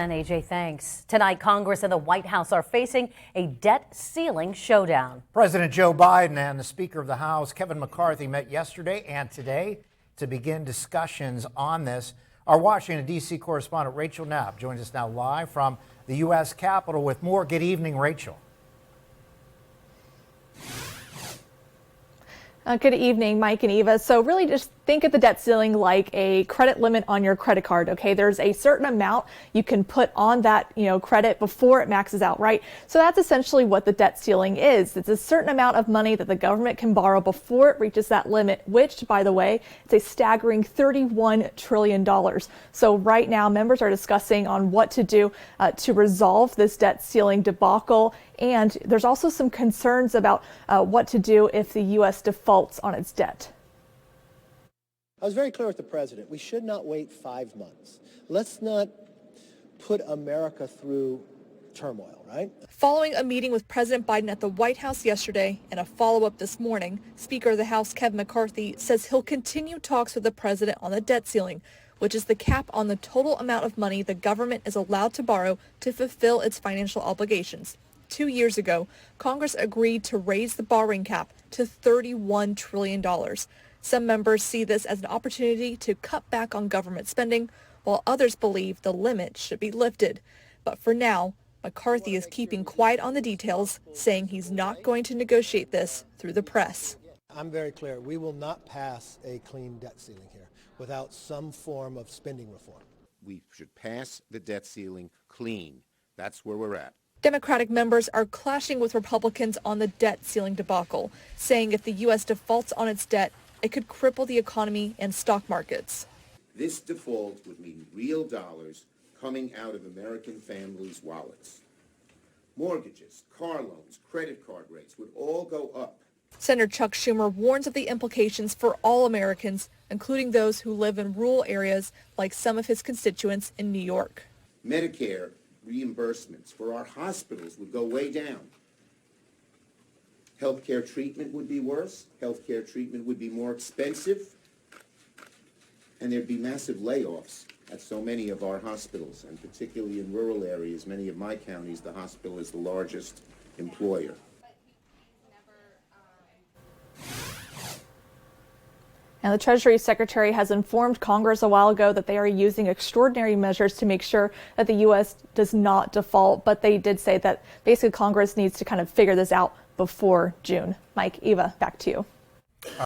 And AJ, thanks. Tonight, Congress and the White House are facing a debt ceiling showdown. President Joe Biden and the Speaker of the House, Kevin McCarthy, met yesterday and today to begin discussions on this. Our Washington, D.C. correspondent Rachel Knapp joins us now live from the U.S. Capitol with more. Good evening, Rachel. Good evening, Mike and Eva. So really just think of the debt ceiling like a credit limit on your credit card. Okay, there's a certain amount you can put on that, credit before it maxes out, right? So that's essentially what the debt ceiling is. It's a certain amount of money that the government can borrow before it reaches that limit, which, by the way, it's a staggering $31 trillion. So right now, members are discussing on what to do to resolve this debt ceiling debacle. And there's also some concerns about what to do if the U.S. defaults on its debt. I was very clear with the president. We should not wait 5 months. Let's not put America through turmoil, right? Following a meeting with President Biden at the White House yesterday and a follow-up this morning, Speaker of the House Kevin McCarthy says he'll continue talks with the president on the debt ceiling, which is the cap on the total amount of money the government is allowed to borrow to fulfill its financial obligations. 2 years ago, Congress agreed to raise the borrowing cap to $31 trillion. Some members see this as an opportunity to cut back on government spending, while others believe the limit should be lifted. But for now, McCarthy is keeping quiet on the details, saying he's not going to negotiate this through the press. I'm very clear. We will not pass a clean debt ceiling here without some form of spending reform. We should pass the debt ceiling clean. That's where we're at. Democratic members are clashing with Republicans on the debt ceiling debacle, saying if the U.S. defaults on its debt, it could cripple the economy and stock markets. This default would mean real dollars coming out of American families' wallets. Mortgages, car loans, credit card rates would all go up. Senator Chuck Schumer warns of the implications for all Americans, including those who live in rural areas like some of his constituents in New York. Medicare reimbursements for our hospitals would go way down. Healthcare treatment would be worse. Healthcare treatment would be more expensive. And there'd be massive layoffs at so many of our hospitals, and particularly in rural areas, many of my counties, the hospital is the largest employer. Now, the Treasury Secretary has informed Congress a while ago that they are using extraordinary measures to make sure that the U.S. does not default. But they did say that basically Congress needs to kind of figure this out before June. Mike, Eva, back to you.